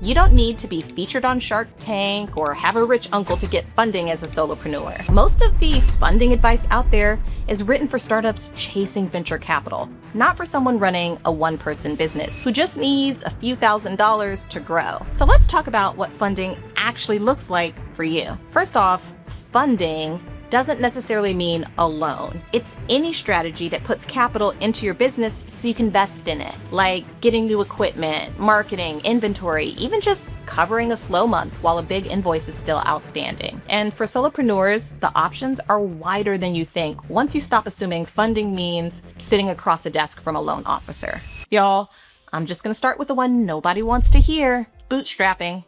You don't need to be featured on Shark Tank or have a rich uncle to get funding as a solopreneur. Most of the funding advice out there is written for startups chasing venture capital, not for someone running a one-person business who just needs a few $1,000s to grow. So let's talk about what funding actually looks like for you. First off, funding doesn't necessarily mean a loan. It's any strategy that puts capital into your business so you can invest in it, like getting new equipment, marketing, inventory, even just covering a slow month while a big invoice is still outstanding. And for solopreneurs, the options are wider than you think once you stop assuming funding means sitting across a desk from a loan officer. Y'all, I'm just gonna start with the one nobody wants to hear: bootstrapping.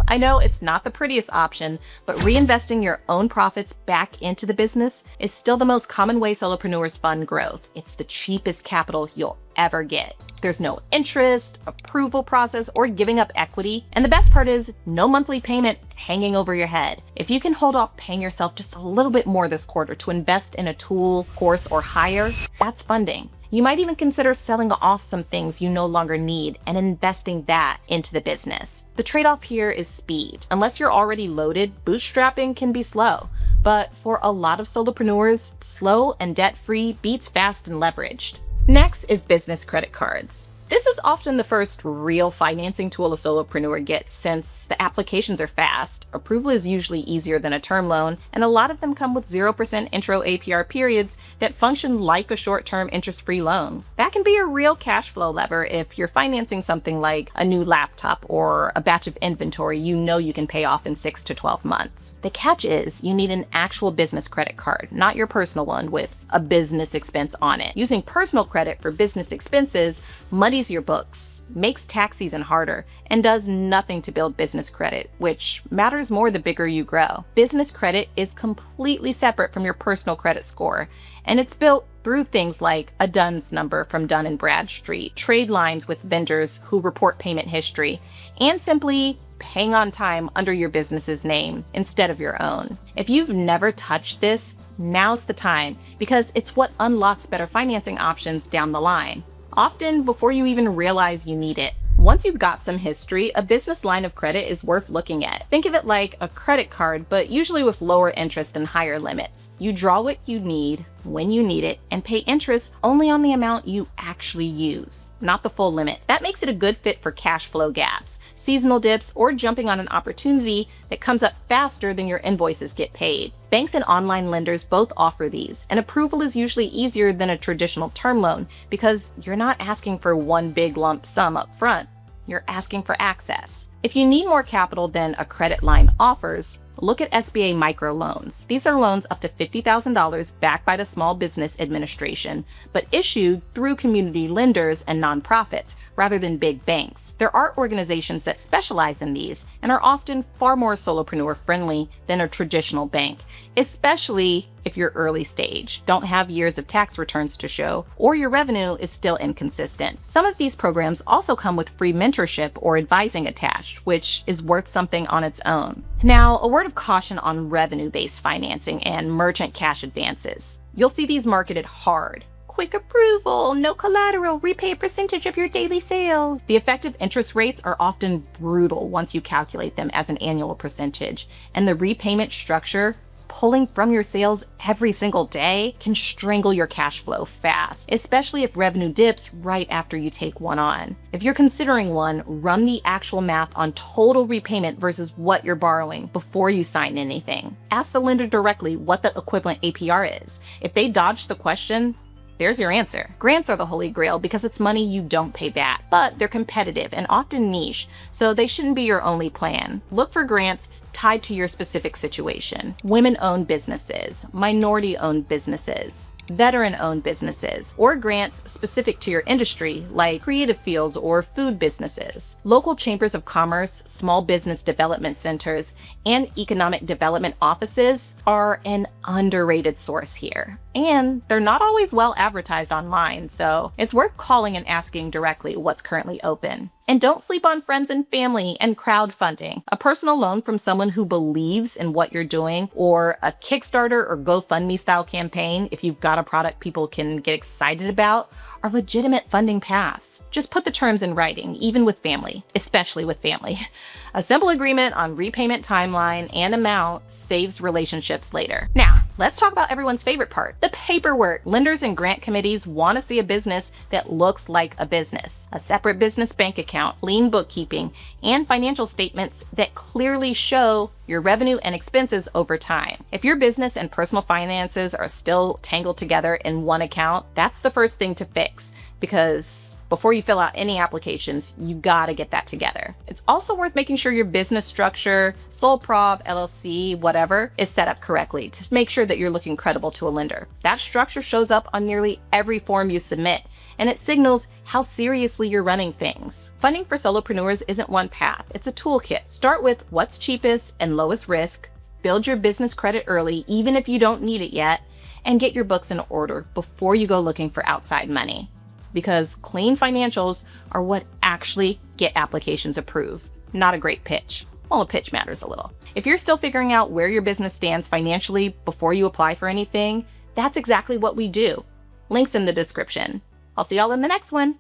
I know it's not the prettiest option, but reinvesting your own profits back into the business is still the most common way solopreneurs fund growth. It's the cheapest capital you'll ever get. There's no interest, approval process, or giving up equity. And the best part is no monthly payment hanging over your head. If you can hold off paying yourself just a little bit more this quarter to invest in a tool, course, or hire, that's funding. You might even consider selling off some things you no longer need and investing that into the business. The trade-off here is speed. Unless you're already loaded, bootstrapping can be slow. But for a lot of solopreneurs, slow and debt-free beats fast and leveraged. Next is business credit cards. This is often the first real financing tool a solopreneur gets, since the applications are fast, approval is usually easier than a term loan, and a lot of them come with 0% intro APR periods that function like a short-term interest-free loan. That can be a real cash flow lever if you're financing something like a new laptop or a batch of inventory you know you can pay off in 6 to 12 months. The catch is you need an actual business credit card, not your personal one with a business expense on it. Using personal credit for business expenses muddies your books, makes tax season harder, and does nothing to build business credit, which matters more the bigger you grow. Business credit is completely separate from your personal credit score, and it's built through things like a DUNS number from Dun & Bradstreet, trade lines with vendors who report payment history, and simply paying on time under your business's name instead of your own. If you've never touched this, now's the time, because it's what unlocks better financing options down the line, often before you even realize you need it. Once you've got some history, a business line of credit is worth looking at. Think of it like a credit card, but usually with lower interest and higher limits. You draw what you need when you need it and pay interest only on the amount you actually use, not the full limit. That makes it a good fit for cash flow gaps, seasonal dips, or jumping on an opportunity that comes up faster than your invoices get paid. Banks and online lenders both offer these, and approval is usually easier than a traditional term loan because you're not asking for one big lump sum up front. You're asking for access. If you need more capital than a credit line offers, look at SBA microloans. These are loans up to $50,000 backed by the Small Business Administration, but issued through community lenders and nonprofits rather than big banks. There are organizations that specialize in these and are often far more solopreneur friendly than a traditional bank, especially if you're early stage, don't have years of tax returns to show, or your revenue is still inconsistent. Some of these programs also come with free mentorship or advising attached, which is worth something on its own. Now, a word of caution on revenue-based financing and merchant cash advances. You'll see these marketed hard. Quick approval, no collateral, repay a percentage of your daily sales. The effective interest rates are often brutal once you calculate them as an annual percentage, and the repayment structure, pulling from your sales every single day, can strangle your cash flow fast, especially if revenue dips right after you take one on. If you're considering one, run the actual math on total repayment versus what you're borrowing before you sign anything. Ask the lender directly what the equivalent APR is. If they dodge the question, there's your answer. Grants are the holy grail because it's money you don't pay back, but they're competitive and often niche, so they shouldn't be your only plan. Look for grants tied to your specific situation. Women-owned businesses, minority-owned businesses, veteran-owned businesses, or grants specific to your industry like creative fields or food businesses. Local chambers of commerce, small business development centers, and economic development offices are an underrated source here. And they're not always well advertised online, so it's worth calling and asking directly what's currently open. And don't sleep on friends and family and crowdfunding. A personal loan from someone who believes in what you're doing, or a Kickstarter or GoFundMe style campaign, if you've got a product people can get excited about, are legitimate funding paths. Just put the terms in writing, even with family, especially with family. A simple agreement on repayment timeline and amount saves relationships later. Now, let's talk about everyone's favorite part, the paperwork. Lenders and grant committees want to see a business that looks like a business. A separate business bank account, lean bookkeeping, and financial statements that clearly show your revenue and expenses over time. If your business and personal finances are still tangled together in one account, that's the first thing to fix, because before you fill out any applications, you gotta get that together. It's also worth making sure your business structure, sole prop, LLC, whatever, is set up correctly to make sure that you're looking credible to a lender. That structure shows up on nearly every form you submit, and it signals how seriously you're running things. Funding for solopreneurs isn't one path, it's a toolkit. Start with what's cheapest and lowest risk, build your business credit early, even if you don't need it yet, and get your books in order before you go looking for outside money. Because clean financials are what actually get applications approved, not a great pitch. Well, a pitch matters a little. If you're still figuring out where your business stands financially before you apply for anything, that's exactly what we do. Links in the description. I'll see y'all in the next one.